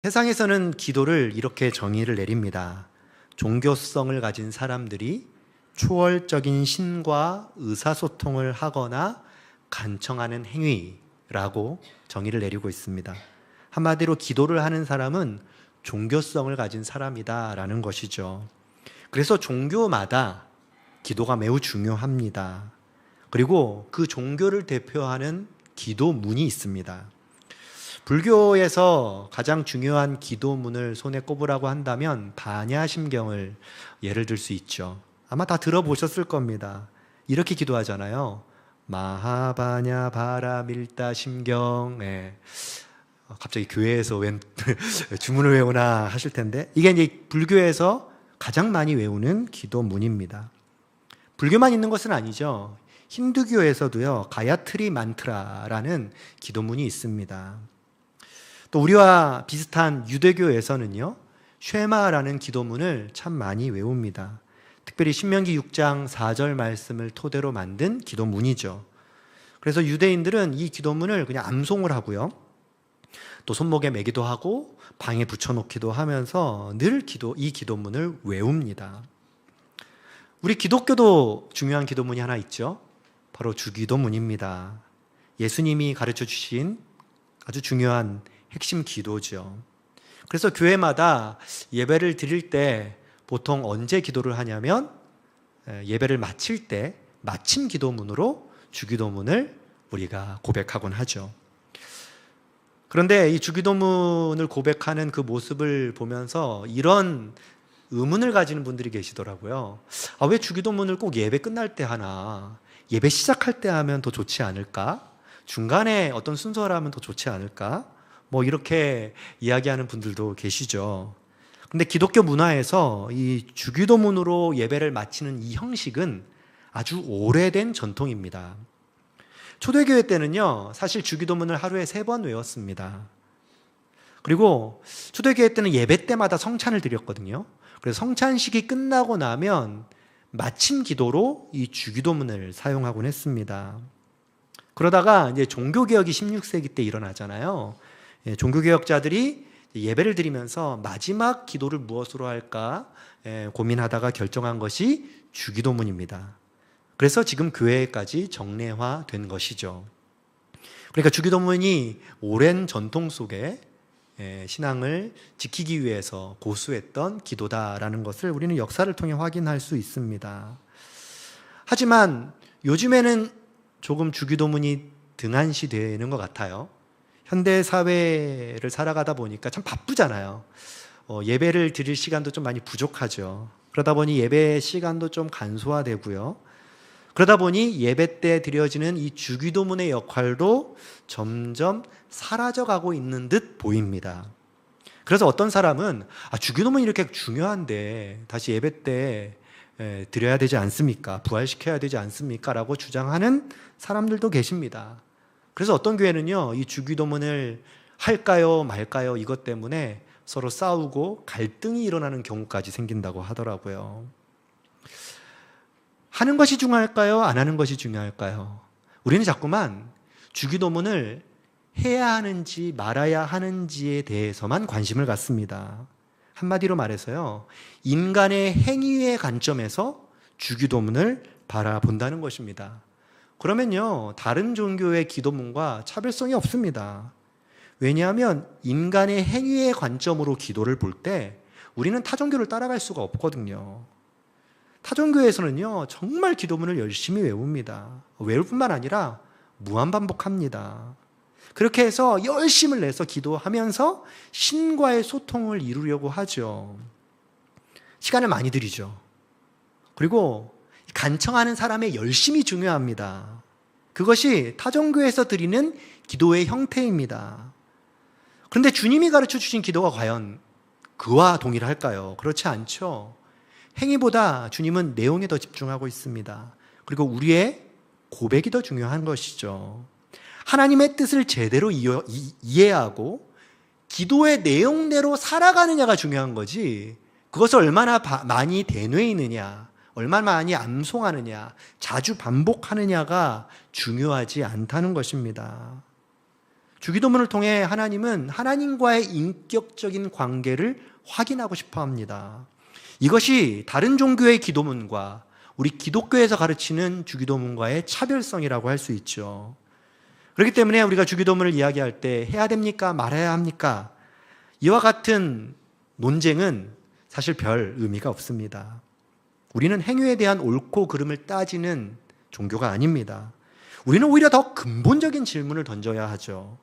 세상에서는 기도를 이렇게 정의를 내립니다. 종교성을 가진 사람들이 초월적인 신과 의사소통을 하거나 간청하는 행위라고 정의를 내리고 있습니다. 한마디로 기도를 하는 사람은 종교성을 가진 사람이다라는 것이죠. 그래서 종교마다 기도가 매우 중요합니다. 그리고 그 종교를 대표하는 기도문이 있습니다. 불교에서 가장 중요한 기도문을 손에 꼽으라고 한다면 반야심경을 예를 들 수 있죠. 아마 다 들어보셨을 겁니다. 이렇게 기도하잖아요. 마하바냐 바라밀다 심경. 네. 갑자기 교회에서 웬 주문을 외우나 하실 텐데, 이게 이제 불교에서 가장 많이 외우는 기도문입니다. 불교만 있는 것은 아니죠. 힌두교에서도요, 가야트리 만트라라는 기도문이 있습니다. 또 우리와 비슷한 유대교에서는요, 쉐마라는 기도문을 참 많이 외웁니다. 특별히 신명기 6장 4절 말씀을 토대로 만든 기도문이죠. 그래서 유대인들은 이 기도문을 그냥 암송을 하고요, 또 손목에 매기도 하고 방에 붙여놓기도 하면서 늘 이 기도문을 외웁니다. 우리 기독교도 중요한 기도문이 하나 있죠. 바로 주기도문입니다. 예수님이 가르쳐 주신 아주 중요한 핵심 기도죠. 그래서 교회마다 예배를 드릴 때 보통 언제 기도를 하냐면 예배를 마칠 때 마침 기도문으로 주기도문을 우리가 고백하곤 하죠. 그런데 이 주기도문을 고백하는 그 모습을 보면서 이런 의문을 가지는 분들이 계시더라고요. 왜 주기도문을 꼭 예배 끝날 때 하나? 예배 시작할 때 하면 더 좋지 않을까? 중간에 어떤 순서를 하면 더 좋지 않을까? 이렇게 이야기하는 분들도 계시죠. 근데 기독교 문화에서 이 주기도문으로 예배를 마치는 이 형식은 아주 오래된 전통입니다. 초대교회 때는요, 사실 주기도문을 하루에 3번 외웠습니다. 그리고 초대교회 때는 예배 때마다 성찬을 드렸거든요. 그래서 성찬식이 끝나고 나면 마침 기도로 이 주기도문을 사용하곤 했습니다. 그러다가 이제 종교개혁이 16세기 때 일어나잖아요. 종교개혁자들이 예배를 드리면서 마지막 기도를 무엇으로 할까 고민하다가 결정한 것이 주기도문입니다. 그래서 지금 교회까지 정례화된 것이죠. 그러니까 주기도문이 오랜 전통 속에 신앙을 지키기 위해서 고수했던 기도다라는 것을 우리는 역사를 통해 확인할 수 있습니다. 하지만 요즘에는 조금 주기도문이 등한시되는 것 같아요. 현대 사회를 살아가다 보니까 참 바쁘잖아요. 예배를 드릴 시간도 좀 많이 부족하죠. 그러다 보니 예배 시간도 좀 간소화되고요. 그러다 보니 예배 때 드려지는 이 주기도문의 역할도 점점 사라져가고 있는 듯 보입니다. 그래서 어떤 사람은 주기도문이 이렇게 중요한데 다시 예배 때 드려야 되지 않습니까? 부활시켜야 되지 않습니까? 라고 주장하는 사람들도 계십니다. 그래서 어떤 교회는요, 이 주기도문을 할까요 말까요 이것 때문에 서로 싸우고 갈등이 일어나는 경우까지 생긴다고 하더라고요. 하는 것이 중요할까요? 안 하는 것이 중요할까요? 우리는 자꾸만 주기도문을 해야 하는지 말아야 하는지에 대해서만 관심을 갖습니다. 한마디로 말해서요, 인간의 행위의 관점에서 주기도문을 바라본다는 것입니다. 그러면요, 다른 종교의 기도문과 차별성이 없습니다. 왜냐하면 인간의 행위의 관점으로 기도를 볼 때 우리는 타 종교를 따라갈 수가 없거든요. 타 종교에서는요, 정말 기도문을 열심히 외웁니다. 외울 뿐만 아니라 무한반복합니다. 그렇게 해서 열심을 내서 기도하면서 신과의 소통을 이루려고 하죠. 시간을 많이 들이죠. 그리고 간청하는 사람의 열심이 중요합니다. 그것이 타종교에서 드리는 기도의 형태입니다. 그런데 주님이 가르쳐 주신 기도가 과연 그와 동일할까요? 그렇지 않죠. 행위보다 주님은 내용에 더 집중하고 있습니다. 그리고 우리의 고백이 더 중요한 것이죠. 하나님의 뜻을 제대로 이해하고 기도의 내용대로 살아가느냐가 중요한 거지, 그것을 얼마나 많이 되뇌이느냐, 얼마나 많이 암송하느냐, 자주 반복하느냐가 중요하지 않다는 것입니다. 주기도문을 통해 하나님은 하나님과의 인격적인 관계를 확인하고 싶어 합니다. 이것이 다른 종교의 기도문과 우리 기독교에서 가르치는 주기도문과의 차별성이라고 할 수 있죠. 그렇기 때문에 우리가 주기도문을 이야기할 때 해야 됩니까? 말아야 합니까? 이와 같은 논쟁은 사실 별 의미가 없습니다. 우리는 행위에 대한 옳고 그름을 따지는 종교가 아닙니다. 우리는 오히려 더 근본적인 질문을 던져야 하죠.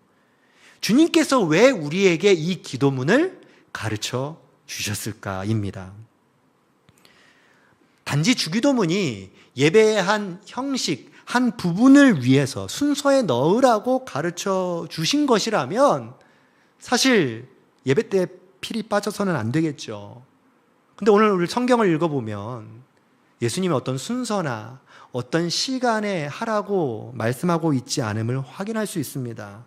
주님께서 왜 우리에게 이 기도문을 가르쳐 주셨을까입니다. 단지 주기도문이 예배의 한 형식, 한 부분을 위해서 순서에 넣으라고 가르쳐 주신 것이라면 사실 예배 때 필히 빠져서는 안 되겠죠. 근데 오늘 우리 성경을 읽어보면 예수님이 어떤 순서나 어떤 시간에 하라고 말씀하고 있지 않음을 확인할 수 있습니다.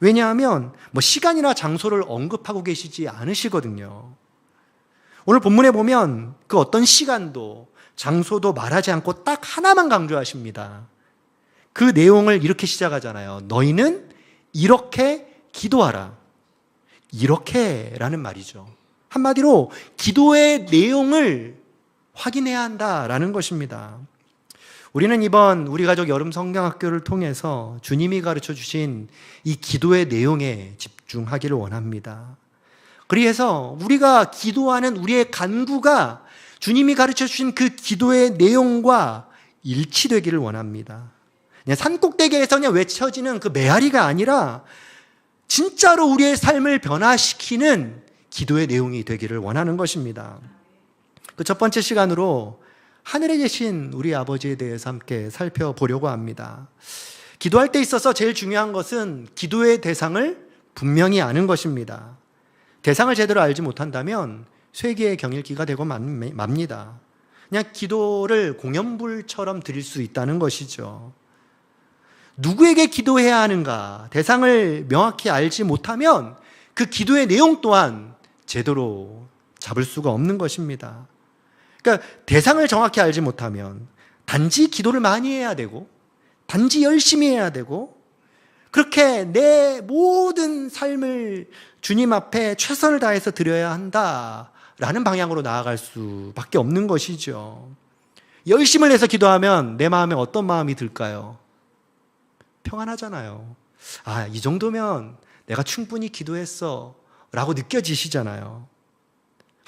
왜냐하면 시간이나 장소를 언급하고 계시지 않으시거든요. 오늘 본문에 보면 그 어떤 시간도 장소도 말하지 않고 딱 하나만 강조하십니다. 그 내용을 이렇게 시작하잖아요. 너희는 이렇게 기도하라. 이렇게라는 말이죠. 한마디로 기도의 내용을 확인해야 한다라는 것입니다. 우리는 이번 우리 가족 여름 성경학교를 통해서 주님이 가르쳐 주신 이 기도의 내용에 집중하기를 원합니다. 그래서 우리가 기도하는 우리의 간구가 주님이 가르쳐 주신 그 기도의 내용과 일치되기를 원합니다. 그냥 산꼭대기에서 그냥 외쳐지는 그 메아리가 아니라 진짜로 우리의 삶을 변화시키는 기도의 내용이 되기를 원하는 것입니다. 그 첫 번째 시간으로 하늘에 계신 우리 아버지에 대해서 함께 살펴보려고 합니다. 기도할 때 있어서 제일 중요한 것은 기도의 대상을 분명히 아는 것입니다. 대상을 제대로 알지 못한다면 쇠기의 경일기가 되고 맙니다. 그냥 기도를 공연불처럼 드릴 수 있다는 것이죠. 누구에게 기도해야 하는가 대상을 명확히 알지 못하면 그 기도의 내용 또한 제대로 잡을 수가 없는 것입니다. 그러니까 대상을 정확히 알지 못하면 단지 기도를 많이 해야 되고 단지 열심히 해야 되고 그렇게 내 모든 삶을 주님 앞에 최선을 다해서 드려야 한다라는 방향으로 나아갈 수밖에 없는 것이죠. 열심을 해서 기도하면 내 마음에 어떤 마음이 들까요? 평안하잖아요. 이 정도면 내가 충분히 기도했어 라고 느껴지시잖아요.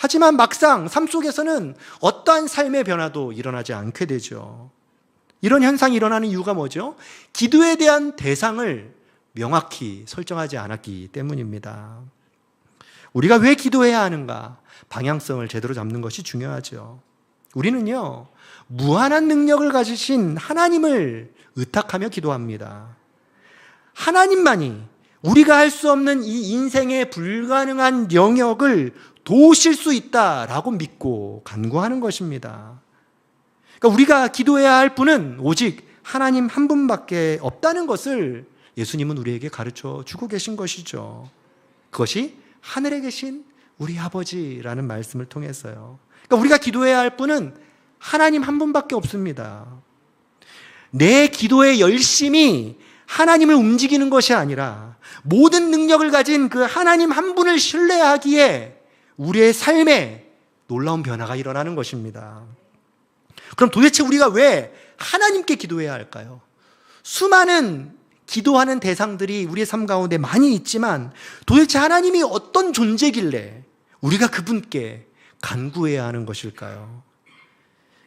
하지만 막상 삶 속에서는 어떠한 삶의 변화도 일어나지 않게 되죠. 이런 현상이 일어나는 이유가 뭐죠? 기도에 대한 대상을 명확히 설정하지 않았기 때문입니다. 우리가 왜 기도해야 하는가? 방향성을 제대로 잡는 것이 중요하죠. 우리는요, 무한한 능력을 가지신 하나님을 의탁하며 기도합니다. 하나님만이 우리가 할 수 없는 이 인생의 불가능한 영역을 도우실 수 있다라고 믿고 간구하는 것입니다. 그러니까 우리가 기도해야 할 분은 오직 하나님 한 분밖에 없다는 것을 예수님은 우리에게 가르쳐 주고 계신 것이죠. 그것이 하늘에 계신 우리 아버지라는 말씀을 통해서요. 그러니까 우리가 기도해야 할 분은 하나님 한 분밖에 없습니다. 내 기도의 열심이 하나님을 움직이는 것이 아니라 모든 능력을 가진 그 하나님 한 분을 신뢰하기에 우리의 삶에 놀라운 변화가 일어나는 것입니다. 그럼 도대체 우리가 왜 하나님께 기도해야 할까요? 수많은 기도하는 대상들이 우리의 삶 가운데 많이 있지만 도대체 하나님이 어떤 존재길래 우리가 그분께 간구해야 하는 것일까요?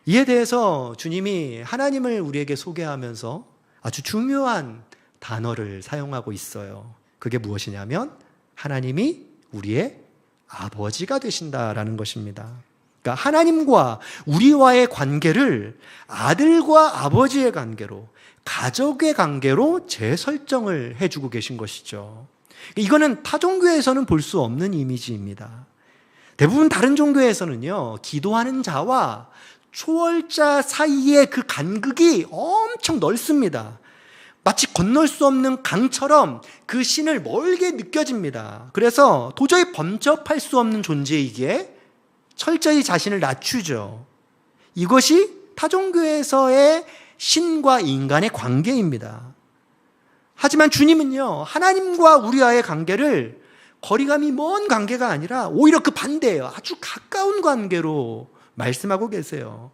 이에 대해서 주님이 하나님을 우리에게 소개하면서 아주 중요한 단어를 사용하고 있어요. 그게 무엇이냐면 하나님이 우리의 아버지가 되신다라는 것입니다. 그러니까 하나님과 우리와의 관계를 아들과 아버지의 관계로, 가족의 관계로 재설정을 해주고 계신 것이죠. 이거는 타 종교에서는 볼 수 없는 이미지입니다. 대부분 다른 종교에서는요, 기도하는 자와 초월자 사이의 그 간극이 엄청 넓습니다. 마치 건널 수 없는 강처럼 그 신을 멀게 느껴집니다. 그래서 도저히 범접할 수 없는 존재이기에 철저히 자신을 낮추죠. 이것이 타종교에서의 신과 인간의 관계입니다. 하지만 주님은요, 하나님과 우리와의 관계를 거리감이 먼 관계가 아니라 오히려 그 반대예요. 아주 가까운 관계로 말씀하고 계세요.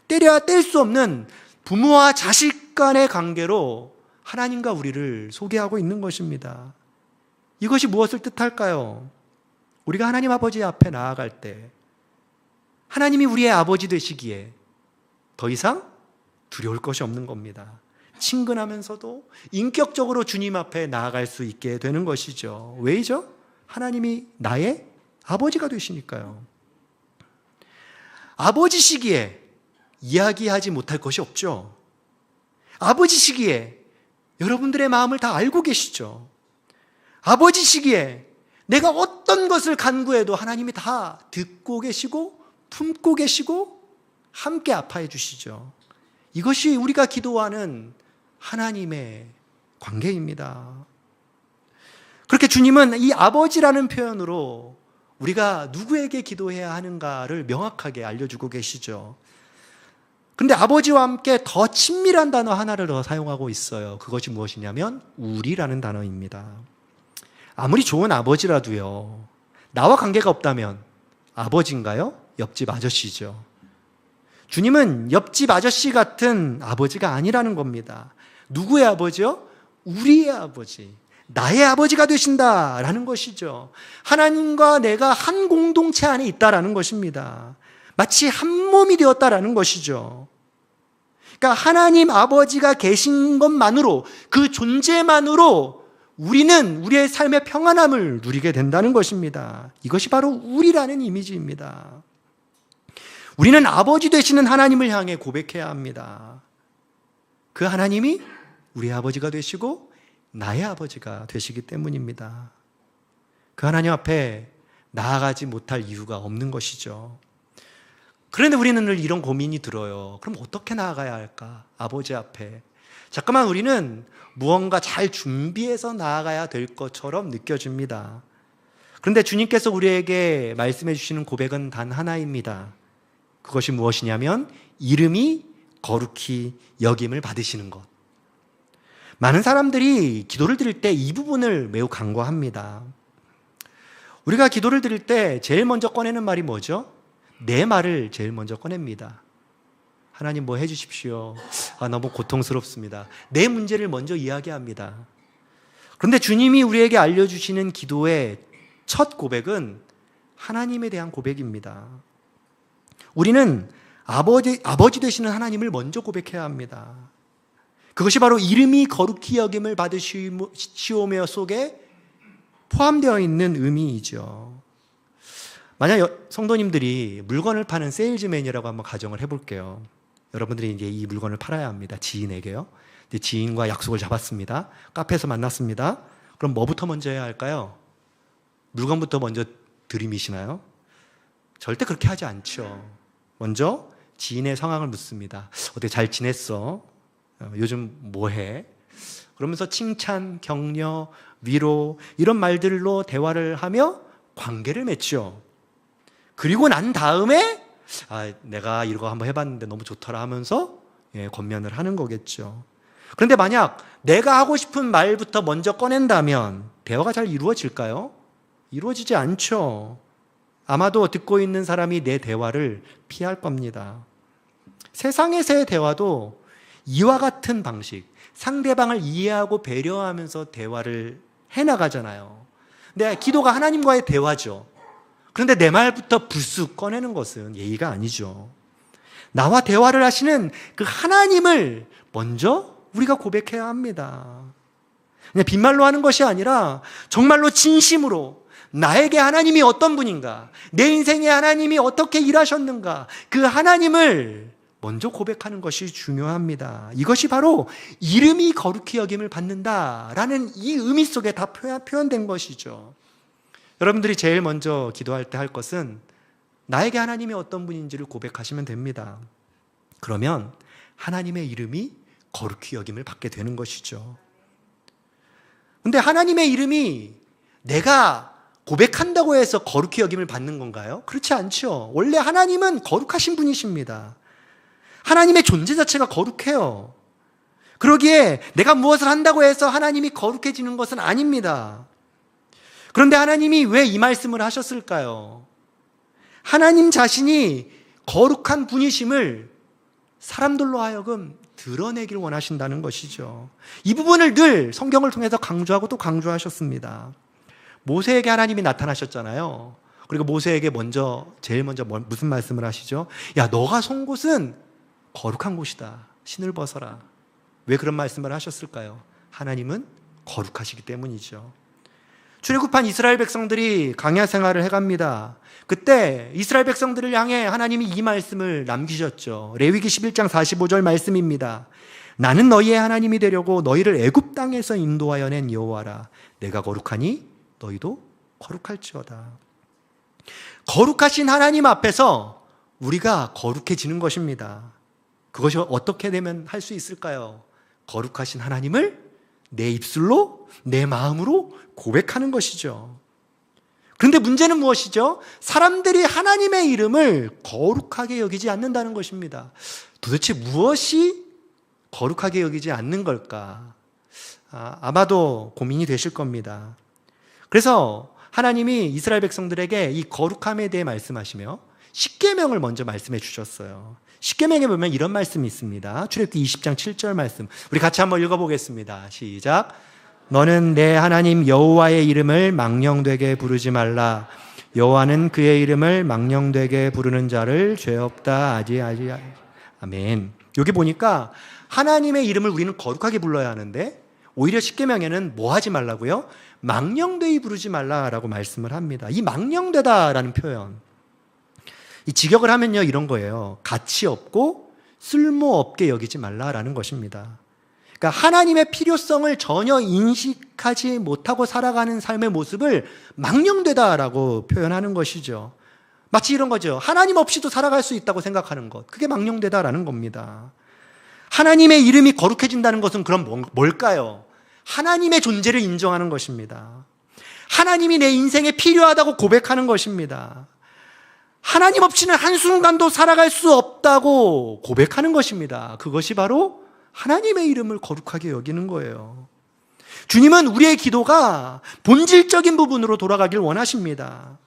때려야 뗄 수 없는 부모와 자식 간의 관계로 하나님과 우리를 소개하고 있는 것입니다. 이것이 무엇을 뜻할까요? 우리가 하나님 아버지 앞에 나아갈 때 하나님이 우리의 아버지 되시기에 더 이상 두려울 것이 없는 겁니다. 친근하면서도 인격적으로 주님 앞에 나아갈 수 있게 되는 것이죠. 왜이죠? 하나님이 나의 아버지가 되시니까요. 아버지시기에 이야기하지 못할 것이 없죠. 아버지시기에 여러분들의 마음을 다 알고 계시죠. 아버지시기에 내가 어떤 것을 간구해도 하나님이 다 듣고 계시고 품고 계시고 함께 아파해 주시죠. 이것이 우리가 기도하는 하나님의 관계입니다. 그렇게 주님은 이 아버지라는 표현으로 우리가 누구에게 기도해야 하는가를 명확하게 알려주고 계시죠. 그런데 아버지와 함께 더 친밀한 단어 하나를 더 사용하고 있어요. 그것이 무엇이냐면 우리라는 단어입니다. 아무리 좋은 아버지라도요, 나와 관계가 없다면 아버지인가요? 옆집 아저씨죠. 주님은 옆집 아저씨 같은 아버지가 아니라는 겁니다. 누구의 아버지요? 우리의 아버지, 나의 아버지가 되신다라는 것이죠. 하나님과 내가 한 공동체 안에 있다라는 것입니다. 마치 한 몸이 되었다라는 것이죠. 그러니까 하나님 아버지가 계신 것만으로, 그 존재만으로 우리는 우리의 삶의 평안함을 누리게 된다는 것입니다. 이것이 바로 우리라는 이미지입니다. 우리는 아버지 되시는 하나님을 향해 고백해야 합니다. 그 하나님이 우리의 아버지가 되시고 나의 아버지가 되시기 때문입니다. 그 하나님 앞에 나아가지 못할 이유가 없는 것이죠. 그런데 우리는 늘 이런 고민이 들어요. 그럼 어떻게 나아가야 할까? 아버지 앞에. 잠깐만, 우리는 무언가 잘 준비해서 나아가야 될 것처럼 느껴집니다. 그런데 주님께서 우리에게 말씀해 주시는 고백은 단 하나입니다. 그것이 무엇이냐면 이름이 거룩히 여김을 받으시는 것. 많은 사람들이 기도를 드릴 때 이 부분을 매우 간과합니다. 우리가 기도를 드릴 때 제일 먼저 꺼내는 말이 뭐죠? 내 말을 제일 먼저 꺼냅니다. 하나님 뭐 해주십시오. 너무 고통스럽습니다. 내 문제를 먼저 이야기합니다. 그런데 주님이 우리에게 알려주시는 기도의 첫 고백은 하나님에 대한 고백입니다. 우리는 아버지 되시는 하나님을 먼저 고백해야 합니다. 그것이 바로 이름이 거룩히 여김을 받으시오며 속에 포함되어 있는 의미이죠. 만약 성도님들이 물건을 파는 세일즈맨이라고 한번 가정을 해볼게요. 여러분들이 이제 이 물건을 팔아야 합니다. 지인에게요. 지인과 약속을 잡았습니다. 카페에서 만났습니다. 그럼 뭐부터 먼저 해야 할까요? 물건부터 먼저 들이미시나요? 절대 그렇게 하지 않죠. 먼저 지인의 상황을 묻습니다. 어떻게 잘 지냈어? 요즘 뭐해? 그러면서 칭찬, 격려, 위로 이런 말들로 대화를 하며 관계를 맺죠. 그리고 난 다음에 내가 이거 한번 해봤는데 너무 좋더라 하면서 권면을 하는 거겠죠. 그런데 만약 내가 하고 싶은 말부터 먼저 꺼낸다면 대화가 잘 이루어질까요? 이루어지지 않죠. 아마도 듣고 있는 사람이 내 대화를 피할 겁니다. 세상에서의 대화도 이와 같은 방식, 상대방을 이해하고 배려하면서 대화를 해나가잖아요. 근데 기도가 하나님과의 대화죠. 그런데 내 말부터 불쑥 꺼내는 것은 예의가 아니죠. 나와 대화를 하시는 그 하나님을 먼저 우리가 고백해야 합니다. 그냥 빈말로 하는 것이 아니라 정말로 진심으로 나에게 하나님이 어떤 분인가, 내 인생에 하나님이 어떻게 일하셨는가, 그 하나님을 먼저 고백하는 것이 중요합니다. 이것이 바로 이름이 거룩히 여김을 받는다라는 이 의미 속에 다 표현된 것이죠. 여러분들이 제일 먼저 기도할 때 할 것은 나에게 하나님이 어떤 분인지를 고백하시면 됩니다. 그러면 하나님의 이름이 거룩히 여김을 받게 되는 것이죠. 근데 하나님의 이름이 내가 고백한다고 해서 거룩히 여김을 받는 건가요? 그렇지 않죠. 원래 하나님은 거룩하신 분이십니다. 하나님의 존재 자체가 거룩해요. 그러기에 내가 무엇을 한다고 해서 하나님이 거룩해지는 것은 아닙니다. 그런데 하나님이 왜 이 말씀을 하셨을까요? 하나님 자신이 거룩한 분이심을 사람들로 하여금 드러내길 원하신다는 것이죠. 이 부분을 늘 성경을 통해서 강조하고 또 강조하셨습니다. 모세에게 하나님이 나타나셨잖아요. 그리고 모세에게 제일 먼저 무슨 말씀을 하시죠? 야, 너가 선 곳은 거룩한 곳이다. 신을 벗어라. 왜 그런 말씀을 하셨을까요? 하나님은 거룩하시기 때문이죠. 출애굽한 이스라엘 백성들이 광야 생활을 해갑니다. 그때 이스라엘 백성들을 향해 하나님이 이 말씀을 남기셨죠. 레위기 11장 45절 말씀입니다. 나는 너희의 하나님이 되려고 너희를 애굽 땅에서 인도하여 낸 여호와라. 내가 거룩하니 너희도 거룩할지어다. 거룩하신 하나님 앞에서 우리가 거룩해지는 것입니다. 그것이 어떻게 되면 할 수 있을까요? 거룩하신 하나님을 내 입술로, 내 마음으로 고백하는 것이죠. 그런데 문제는 무엇이죠? 사람들이 하나님의 이름을 거룩하게 여기지 않는다는 것입니다. 도대체 무엇이 거룩하게 여기지 않는 걸까? 아마도 고민이 되실 겁니다. 그래서 하나님이 이스라엘 백성들에게 이 거룩함에 대해 말씀하시며 십계명을 먼저 말씀해 주셨어요. 십계명에 보면 이런 말씀이 있습니다. 출애굽기 20장 7절 말씀. 우리 같이 한번 읽어보겠습니다. 시작. 너는 내 하나님 여호와의 이름을 망령되게 부르지 말라. 여호와는 그의 이름을 망령되게 부르는 자를 죄 없다 하지. 아멘. 여기 보니까 하나님의 이름을 우리는 거룩하게 불러야 하는데 오히려 십계명에는 뭐 하지 말라고요? 망령되이 부르지 말라라고 말씀을 합니다. 이 망령되다라는 표현, 이 직역을 하면요 이런 거예요. 가치 없고 쓸모없게 여기지 말라라는 것입니다. 그러니까 하나님의 필요성을 전혀 인식하지 못하고 살아가는 삶의 모습을 망령되다라고 표현하는 것이죠. 마치 이런 거죠. 하나님 없이도 살아갈 수 있다고 생각하는 것, 그게 망령되다라는 겁니다. 하나님의 이름이 거룩해진다는 것은 그럼 뭘까요? 하나님의 존재를 인정하는 것입니다. 하나님이 내 인생에 필요하다고 고백하는 것입니다. 하나님 없이는 한순간도 살아갈 수 없다고 고백하는 것입니다. 그것이 바로 하나님의 이름을 거룩하게 여기는 거예요. 주님은 우리의 기도가 본질적인 부분으로 돌아가길 원하십니다.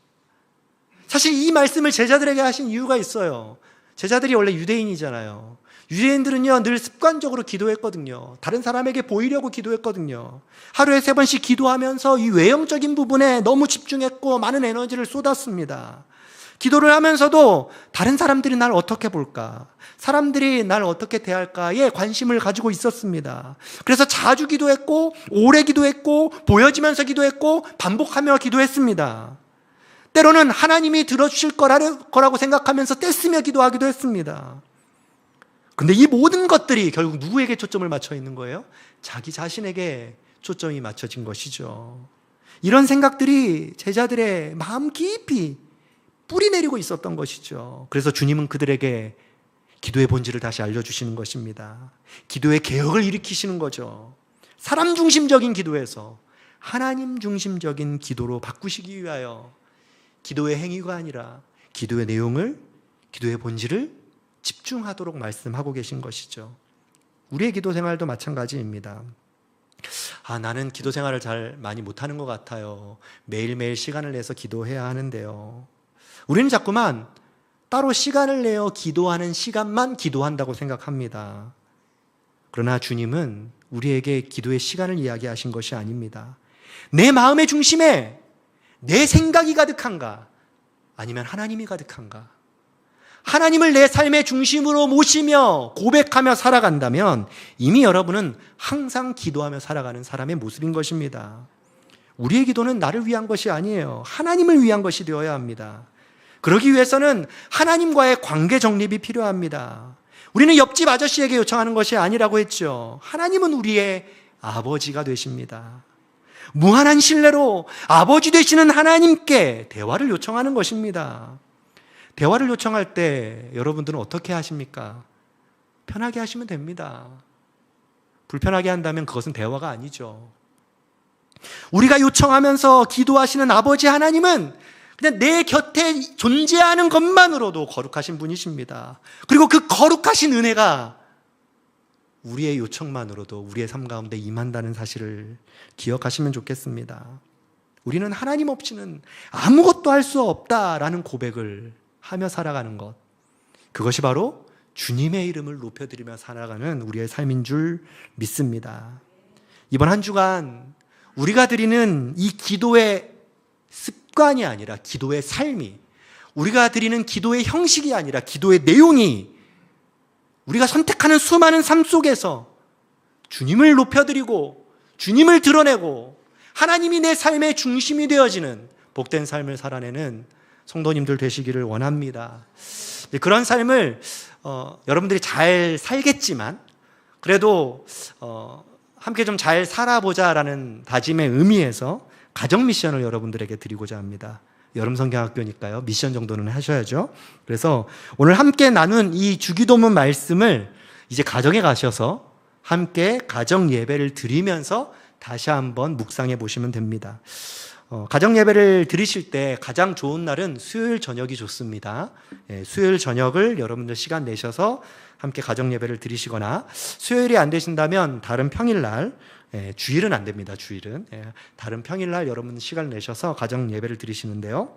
사실 이 말씀을 제자들에게 하신 이유가 있어요. 제자들이 원래 유대인이잖아요. 유대인들은요 늘 습관적으로 기도했거든요. 다른 사람에게 보이려고 기도했거든요. 하루에 3번씩 기도하면서 이 외형적인 부분에 너무 집중했고 많은 에너지를 쏟았습니다. 기도를 하면서도 다른 사람들이 날 어떻게 볼까, 사람들이 날 어떻게 대할까에 관심을 가지고 있었습니다. 그래서 자주 기도했고 오래 기도했고 보여지면서 기도했고 반복하며 기도했습니다. 때로는 하나님이 들어주실 거라고 생각하면서 떼쓰며 기도하기도 했습니다. 근데 이 모든 것들이 결국 누구에게 초점을 맞춰 있는 거예요? 자기 자신에게 초점이 맞춰진 것이죠. 이런 생각들이 제자들의 마음 깊이 뿌리 내리고 있었던 것이죠. 그래서 주님은 그들에게 기도의 본질을 다시 알려주시는 것입니다. 기도의 개혁을 일으키시는 거죠. 사람 중심적인 기도에서 하나님 중심적인 기도로 바꾸시기 위하여 기도의 행위가 아니라 기도의 내용을, 기도의 본질을 집중하도록 말씀하고 계신 것이죠. 우리의 기도 생활도 마찬가지입니다. 나는 기도 생활을 잘 많이 못하는 것 같아요. 매일매일 시간을 내서 기도해야 하는데요. 우리는 자꾸만 따로 시간을 내어 기도하는 시간만 기도한다고 생각합니다. 그러나 주님은 우리에게 기도의 시간을 이야기하신 것이 아닙니다. 내 마음의 중심에 내 생각이 가득한가? 아니면 하나님이 가득한가? 하나님을 내 삶의 중심으로 모시며 고백하며 살아간다면 이미 여러분은 항상 기도하며 살아가는 사람의 모습인 것입니다. 우리의 기도는 나를 위한 것이 아니에요. 하나님을 위한 것이 되어야 합니다. 그러기 위해서는 하나님과의 관계 정립이 필요합니다. 우리는 옆집 아저씨에게 요청하는 것이 아니라고 했죠. 하나님은 우리의 아버지가 되십니다. 무한한 신뢰로 아버지 되시는 하나님께 대화를 요청하는 것입니다. 대화를 요청할 때 여러분들은 어떻게 하십니까? 편하게 하시면 됩니다. 불편하게 한다면 그것은 대화가 아니죠. 우리가 요청하면서 기도하시는 아버지 하나님은 그냥 내 곁에 존재하는 것만으로도 거룩하신 분이십니다. 그리고 그 거룩하신 은혜가 우리의 요청만으로도 우리의 삶 가운데 임한다는 사실을 기억하시면 좋겠습니다. 우리는 하나님 없이는 아무것도 할 수 없다라는 고백을 하며 살아가는 것, 그것이 바로 주님의 이름을 높여드리며 살아가는 우리의 삶인 줄 믿습니다. 이번 한 주간 우리가 드리는 이 기도의 습관이 아니라 기도의 삶이, 우리가 드리는 기도의 형식이 아니라 기도의 내용이, 우리가 선택하는 수많은 삶 속에서 주님을 높여드리고 주님을 드러내고 하나님이 내 삶의 중심이 되어지는 복된 삶을 살아내는 성도님들 되시기를 원합니다. 그런 삶을 여러분들이 잘 살겠지만 그래도 함께 좀 잘 살아보자라는 다짐의 의미에서 가정 미션을 여러분들에게 드리고자 합니다. 여름 성경학교니까요. 미션 정도는 하셔야죠. 그래서 오늘 함께 나눈 이 주기도문 말씀을 이제 가정에 가셔서 함께 가정 예배를 드리면서 다시 한번 묵상해 보시면 됩니다. 가정 예배를 드리실 때 가장 좋은 날은 수요일 저녁이 좋습니다. 수요일 저녁을 여러분들 시간 내셔서 함께 가정 예배를 드리시거나, 수요일이 안 되신다면 다른 평일날, 주일은 안 됩니다. 주일은 다른 평일날 여러분 시간 내셔서 가정 예배를 드리시는데요,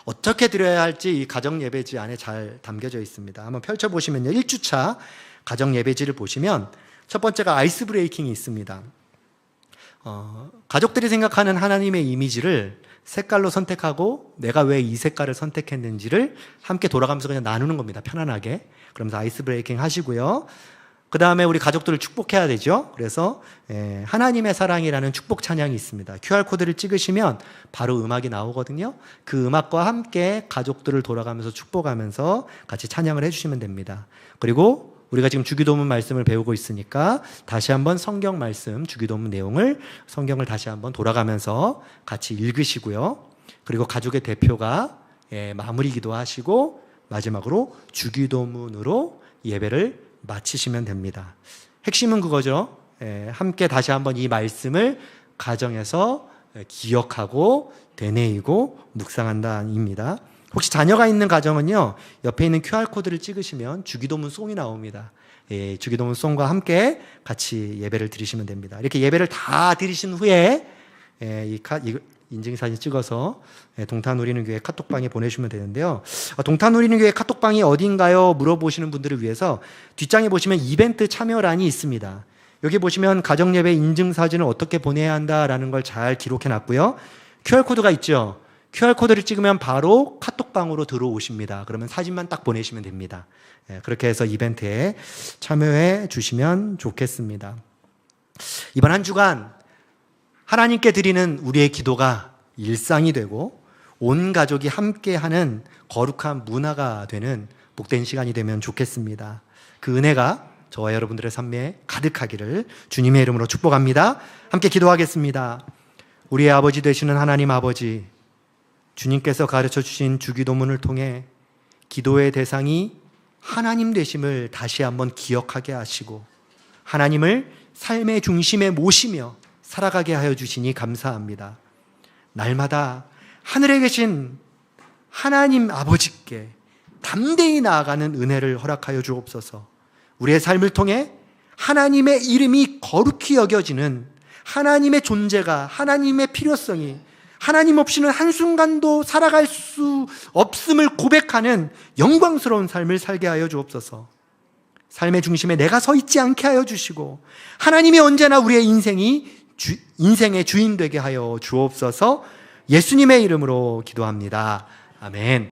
어떻게 드려야 할지 이 가정 예배지 안에 잘 담겨져 있습니다. 한번 펼쳐보시면요, 1주차 가정 예배지를 보시면 첫 번째가 아이스 브레이킹이 있습니다. 가족들이 생각하는 하나님의 이미지를 색깔로 선택하고 내가 왜 이 색깔을 선택했는지를 함께 돌아가면서 그냥 나누는 겁니다. 편안하게. 그러면서 아이스 브레이킹 하시고요. 그 다음에 우리 가족들을 축복해야 되죠. 그래서 하나님의 사랑이라는 축복 찬양이 있습니다. QR코드를 찍으시면 바로 음악이 나오거든요. 그 음악과 함께 가족들을 돌아가면서 축복하면서 같이 찬양을 해주시면 됩니다. 그리고 우리가 지금 주기도문 말씀을 배우고 있으니까 다시 한번 성경 말씀, 주기도문 내용을, 성경을 다시 한번 돌아가면서 같이 읽으시고요. 그리고 가족의 대표가 마무리 기도하시고 마지막으로 주기도문으로 예배를 마치시면 됩니다. 핵심은 그거죠. 함께 다시 한번 이 말씀을 가정에서 기억하고 되뇌이고 묵상한다입니다. 혹시 자녀가 있는 가정은요, 옆에 있는 QR코드를 찍으시면 주기도문 송이 나옵니다. 주기도문 송과 함께 같이 예배를 드리시면 됩니다. 이렇게 예배를 다 드리신 후에 이 인증사진 찍어서 동탄우리는교회 카톡방에 보내주시면 되는데요. 동탄우리는교회 카톡방이 어딘가요? 물어보시는 분들을 위해서 뒷장에 보시면 이벤트 참여란이 있습니다. 여기 보시면 가정예배 인증사진을 어떻게 보내야 한다라는 걸 잘 기록해 놨고요. QR코드가 있죠. QR코드를 찍으면 바로 카톡방으로 들어오십니다. 그러면 사진만 딱 보내시면 됩니다. 그렇게 해서 이벤트에 참여해 주시면 좋겠습니다. 이번 한 주간 하나님께 드리는 우리의 기도가 일상이 되고 온 가족이 함께하는 거룩한 문화가 되는 복된 시간이 되면 좋겠습니다. 그 은혜가 저와 여러분들의 삶에 가득하기를 주님의 이름으로 축복합니다. 함께 기도하겠습니다. 우리의 아버지 되시는 하나님 아버지, 주님께서 가르쳐 주신 주기도문을 통해 기도의 대상이 하나님 되심을 다시 한번 기억하게 하시고 하나님을 삶의 중심에 모시며 살아가게 하여 주시니 감사합니다. 날마다 하늘에 계신 하나님 아버지께 담대히 나아가는 은혜를 허락하여 주옵소서. 우리의 삶을 통해 하나님의 이름이 거룩히 여겨지는, 하나님의 존재가, 하나님의 필요성이, 하나님 없이는 한순간도 살아갈 수 없음을 고백하는 영광스러운 삶을 살게 하여 주옵소서. 삶의 중심에 내가 서 있지 않게 하여 주시고 하나님이 언제나 우리의 인생의 주인 되게 하여 주옵소서. 예수님의 이름으로 기도합니다. 아멘.